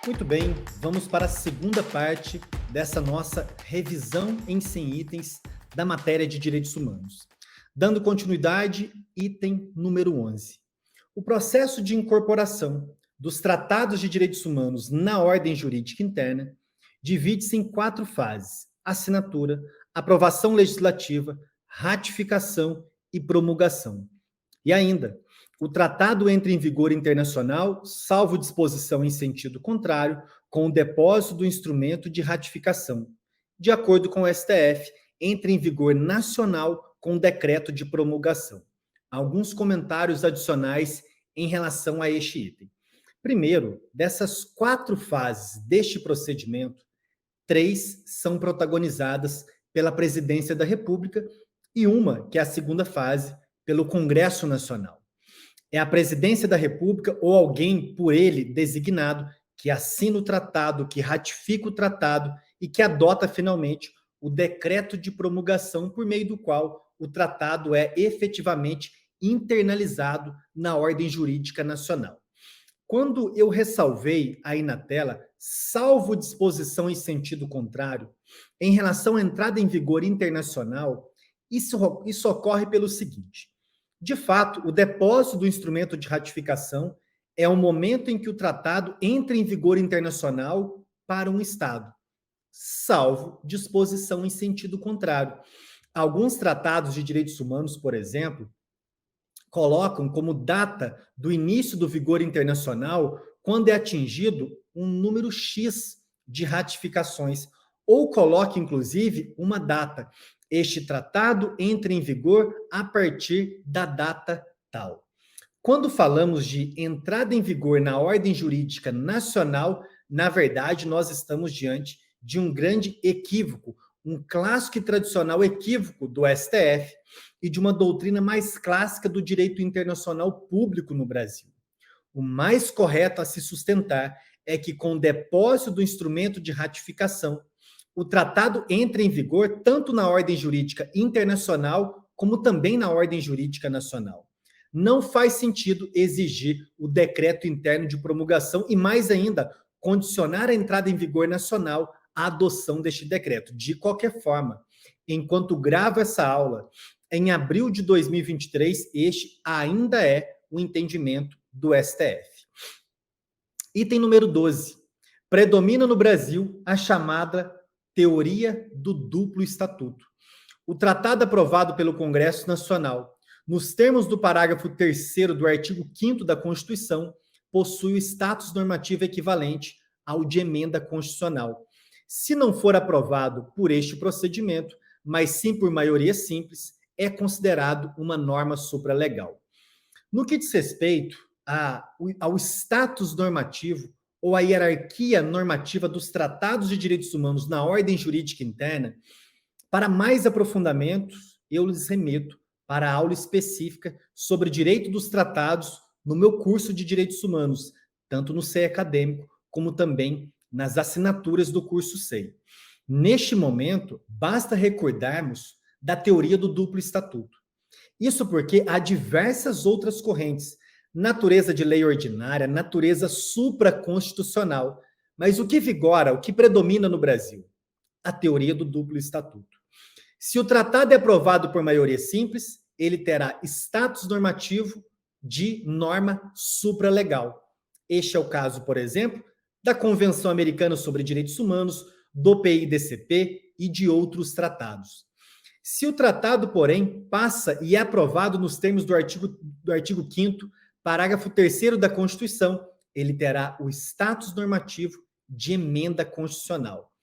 Muito bem, vamos para a segunda parte dessa nossa revisão em 100 itens da matéria de direitos humanos. Dando continuidade, item número 11. O processo de incorporação dos tratados de direitos humanos na ordem jurídica interna divide-se em 4 fases: assinatura, aprovação legislativa, ratificação e promulgação. E ainda, o tratado entra em vigor internacional, salvo disposição em sentido contrário, com o depósito do instrumento de ratificação. De acordo com o STF, entra em vigor nacional com o decreto de promulgação. Alguns comentários adicionais em relação a este item. Primeiro, dessas 4 fases deste procedimento, 3 são protagonizadas pela Presidência da República e uma, que é a segunda fase, pelo Congresso Nacional. É a Presidência da República ou alguém por ele designado que assina o tratado, que ratifica o tratado e que adota finalmente o decreto de promulgação por meio do qual o tratado é efetivamente internalizado na ordem jurídica nacional. Quando eu ressalvei aí na tela, salvo disposição em sentido contrário, em relação à entrada em vigor internacional, isso ocorre pelo seguinte: de fato, o depósito do instrumento de ratificação é o momento em que o tratado entra em vigor internacional para um Estado, salvo disposição em sentido contrário. Alguns tratados de direitos humanos, por exemplo, colocam como data do início do vigor internacional quando é atingido um número X de ratificações, ou coloca, inclusive, uma data. Este tratado entra em vigor a partir da data tal. Quando falamos de entrada em vigor na ordem jurídica nacional, na verdade, nós estamos diante de um grande equívoco, um clássico e tradicional equívoco do STF e de uma doutrina mais clássica do direito internacional público no Brasil. O mais correto a se sustentar é que, com o depósito do instrumento de ratificação, o tratado entra em vigor tanto na ordem jurídica internacional como também na ordem jurídica nacional. Não faz sentido exigir o decreto interno de promulgação e, mais ainda, condicionar a entrada em vigor nacional à adoção deste decreto. De qualquer forma, enquanto gravo essa aula, em abril de 2023, este ainda é o entendimento do STF. Item número 12. Predomina no Brasil a chamada teoria do duplo estatuto. O tratado aprovado pelo Congresso Nacional, nos termos do parágrafo 3º do artigo 5º da Constituição, possui o status normativo equivalente ao de emenda constitucional. Se não for aprovado por este procedimento, mas sim por maioria simples, é considerado uma norma supralegal. No que diz respeito ao status normativo ou à hierarquia normativa dos tratados de direitos humanos na ordem jurídica interna, para mais aprofundamentos, eu lhes remeto para a aula específica sobre direito dos tratados no meu curso de Direitos Humanos, tanto no SEI acadêmico, como também nas assinaturas do curso SEI. Neste momento, basta recordarmos da teoria do duplo estatuto. Isso porque há diversas outras correntes, natureza de lei ordinária, natureza supraconstitucional. Mas o que vigora, o que predomina no Brasil? A teoria do duplo estatuto. Se o tratado é aprovado por maioria simples, ele terá status normativo de norma supralegal. Este é o caso, por exemplo, da Convenção Americana sobre Direitos Humanos, do PIDCP e de outros tratados. Se o tratado, porém, passa e é aprovado nos termos do artigo 5º, parágrafo 3º da Constituição, ele terá o status normativo de emenda constitucional.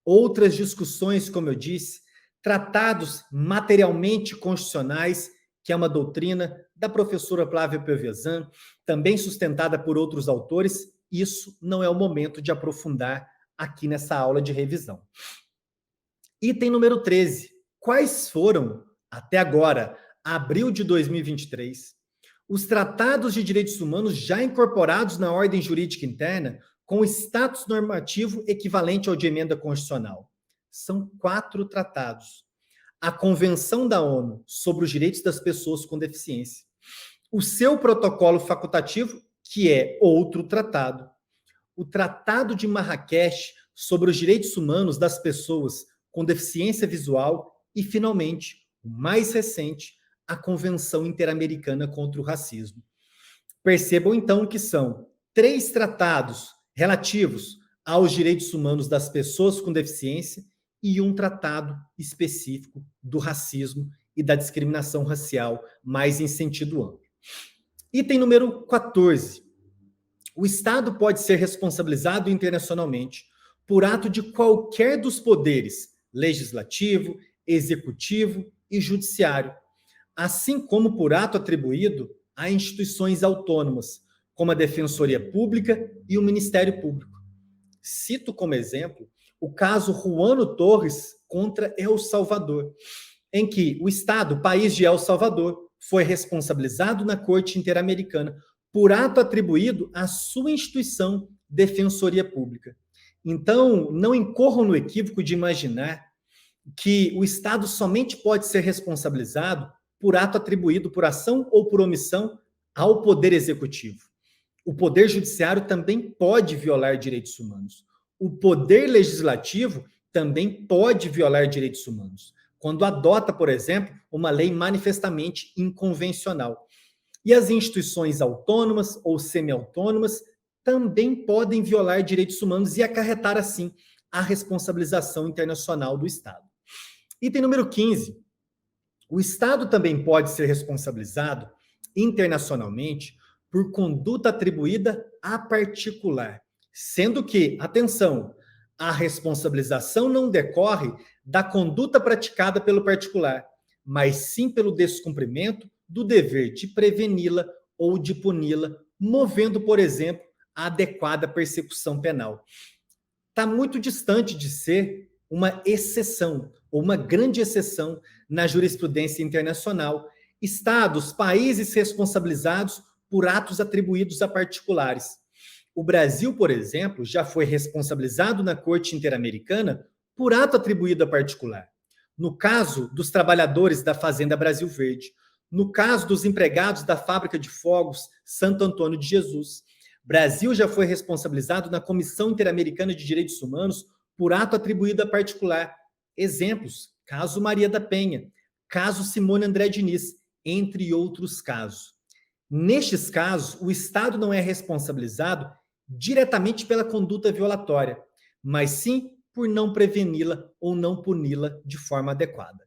Outras discussões, como eu disse, tratados materialmente constitucionais, que é uma doutrina da professora Flávia Piovesan, também sustentada por outros autores, isso não é o momento de aprofundar aqui nessa aula de revisão. Item número 13. Quais foram, até agora, abril de 2023, os tratados de direitos humanos já incorporados na ordem jurídica interna com status normativo equivalente ao de emenda constitucional? São 4 tratados. A Convenção da ONU sobre os Direitos das Pessoas com Deficiência, o seu protocolo facultativo, que é outro tratado, o Tratado de Marrakech sobre os direitos humanos das pessoas com deficiência visual e, finalmente, o mais recente, a Convenção Interamericana contra o Racismo. Percebam, então, que são 3 tratados relativos aos direitos humanos das pessoas com deficiência e um tratado específico do racismo e da discriminação racial, mais em sentido amplo. Item número 14. O Estado pode ser responsabilizado internacionalmente por ato de qualquer dos poderes legislativo, executivo e judiciário, assim como por ato atribuído a instituições autônomas, como a Defensoria Pública e o Ministério Público. Cito como exemplo o caso Juano Torres contra El Salvador, em que o Estado, o país de El Salvador, foi responsabilizado na Corte Interamericana por ato atribuído à sua instituição Defensoria Pública. Então, não incorram no equívoco de imaginar que o Estado somente pode ser responsabilizado por ato atribuído por ação ou por omissão ao Poder Executivo. O Poder Judiciário também pode violar direitos humanos. O Poder Legislativo também pode violar direitos humanos, quando adota, por exemplo, uma lei manifestamente inconvencional. E as instituições autônomas ou semi-autônomas também podem violar direitos humanos e acarretar, assim, a responsabilização internacional do Estado. Item número 15. O Estado também pode ser responsabilizado internacionalmente por conduta atribuída a particular, sendo que, atenção, a responsabilização não decorre da conduta praticada pelo particular, mas sim pelo descumprimento do dever de preveni-la ou de puni-la, movendo, por exemplo, a adequada persecução penal. Está muito distante de ser uma exceção, ou uma grande exceção na jurisprudência internacional, estados, países responsabilizados por atos atribuídos a particulares. O Brasil, por exemplo, já foi responsabilizado na Corte Interamericana por ato atribuído a particular. No caso dos trabalhadores da Fazenda Brasil Verde, no caso dos empregados da Fábrica de Fogos Santo Antônio de Jesus, Brasil já foi responsabilizado na Comissão Interamericana de Direitos Humanos por ato atribuído a particular. Exemplos: caso Maria da Penha, caso Simone André Diniz, entre outros casos. Nestes casos, o Estado não é responsabilizado diretamente pela conduta violatória, mas sim por não preveni-la ou não puni-la de forma adequada.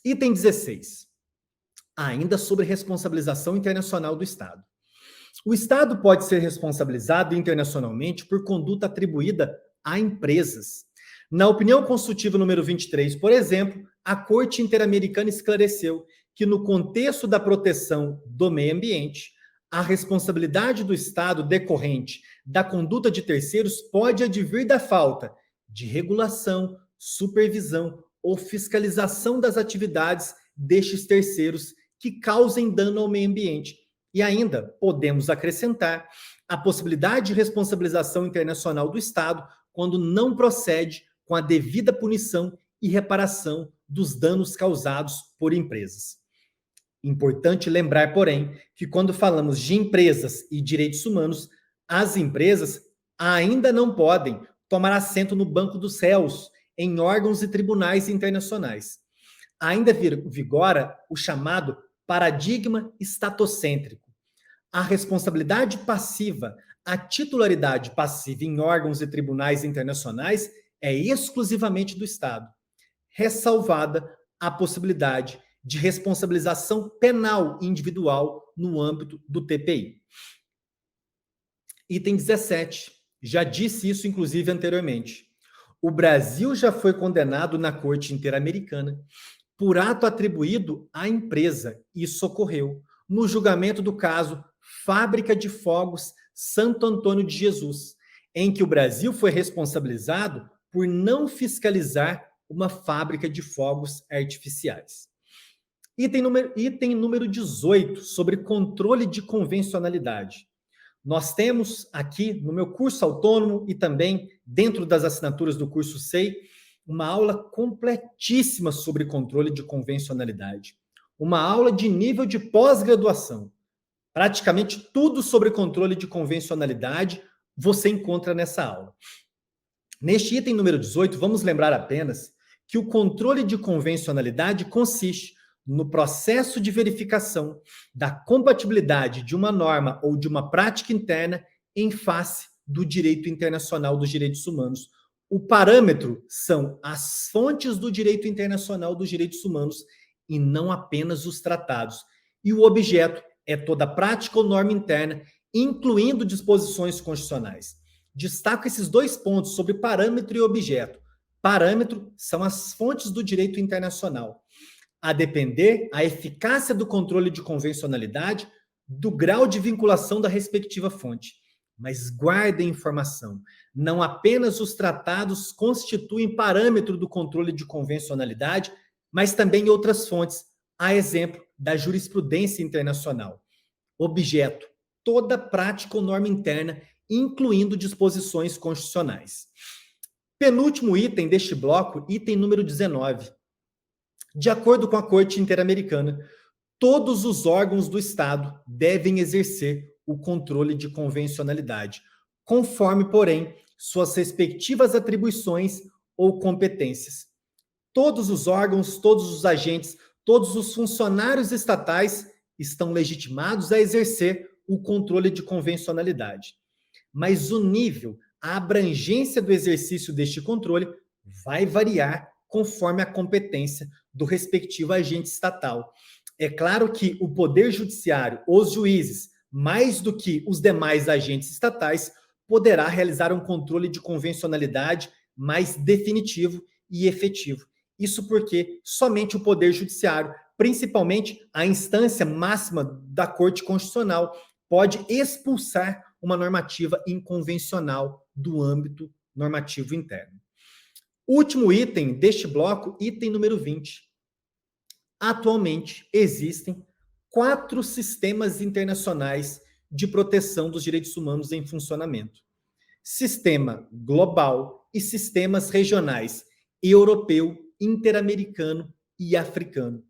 Item 16. Ainda sobre responsabilização internacional do Estado. O Estado pode ser responsabilizado internacionalmente por conduta atribuída a empresas. Na opinião consultiva número 23, por exemplo, a Corte Interamericana esclareceu que, no contexto da proteção do meio ambiente, a responsabilidade do Estado decorrente da conduta de terceiros pode advir da falta de regulação, supervisão ou fiscalização das atividades destes terceiros que causem dano ao meio ambiente. E ainda podemos acrescentar a possibilidade de responsabilização internacional do Estado quando não procede com a devida punição e reparação dos danos causados por empresas. Importante lembrar, porém, que quando falamos de empresas e direitos humanos, as empresas ainda não podem tomar assento no banco dos réus em órgãos e tribunais internacionais. Ainda vigora o chamado paradigma estatocêntrico. A responsabilidade passiva, a titularidade passiva em órgãos e tribunais internacionais é exclusivamente do Estado, ressalvada a possibilidade de responsabilização penal individual no âmbito do TPI. Item 17. Já disse isso, inclusive, anteriormente. O Brasil já foi condenado na Corte Interamericana por ato atribuído à empresa. Isso ocorreu no julgamento do caso Fábrica de Fogos Santo Antônio de Jesus, em que o Brasil foi responsabilizado por não fiscalizar uma fábrica de fogos artificiais. Item número 18, sobre controle de convencionalidade. Nós temos aqui no meu curso autônomo e também dentro das assinaturas do curso SEI, uma aula completíssima sobre controle de convencionalidade. Uma aula de nível de pós-graduação. Praticamente tudo sobre controle de convencionalidade você encontra nessa aula. Neste item número 18, vamos lembrar apenas que o controle de convencionalidade consiste no processo de verificação da compatibilidade de uma norma ou de uma prática interna em face do direito internacional dos direitos humanos. O parâmetro são as fontes do direito internacional dos direitos humanos e não apenas os tratados. E o objeto é toda prática ou norma interna, incluindo disposições constitucionais. Destaco esses dois pontos sobre parâmetro e objeto. Parâmetro são as fontes do direito internacional. A depender, a eficácia do controle de convencionalidade do grau de vinculação da respectiva fonte. Mas guardem informação, não apenas os tratados constituem parâmetro do controle de convencionalidade, mas também outras fontes, a exemplo da jurisprudência internacional. Objeto, toda prática ou norma interna, incluindo disposições constitucionais. Penúltimo item deste bloco, item número 19. De acordo com a Corte Interamericana, todos os órgãos do Estado devem exercer o controle de convencionalidade, conforme, porém, suas respectivas atribuições ou competências. Todos os órgãos, todos os agentes, todos os funcionários estatais estão legitimados a exercer o controle de convencionalidade. Mas o nível, a abrangência do exercício deste controle vai variar conforme a competência do respectivo agente estatal. É claro que o Poder Judiciário, os juízes, mais do que os demais agentes estatais, poderá realizar um controle de convencionalidade mais definitivo e efetivo. Isso porque somente o Poder Judiciário, principalmente a instância máxima da Corte Constitucional, pode expulsar uma normativa inconvencional do âmbito normativo interno. Último item deste bloco, item número 20. Atualmente existem 4 sistemas internacionais de proteção dos direitos humanos em funcionamento. Sistema global e sistemas regionais, europeu, interamericano e africano.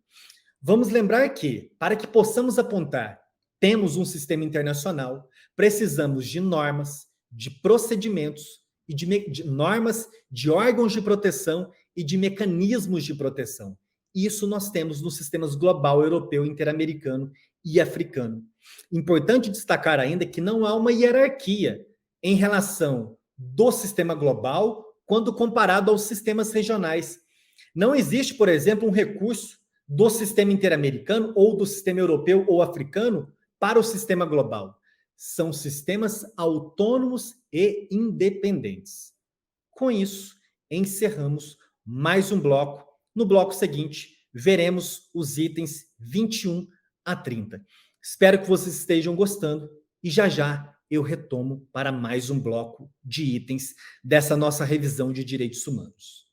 Vamos lembrar que, para que possamos apontar, temos um sistema internacional, precisamos de normas, de procedimentos, e de normas, de órgãos de proteção e de mecanismos de proteção. Isso nós temos nos sistemas global, europeu, interamericano e africano. Importante destacar ainda que não há uma hierarquia em relação do sistema global quando comparado aos sistemas regionais. Não existe, por exemplo, um recurso do sistema interamericano ou do sistema europeu ou africano para o sistema global. São sistemas autônomos e independentes. Com isso, encerramos mais um bloco. No bloco seguinte, veremos os itens 21 a 30. Espero que vocês estejam gostando e já já eu retomo para mais um bloco de itens dessa nossa revisão de direitos humanos.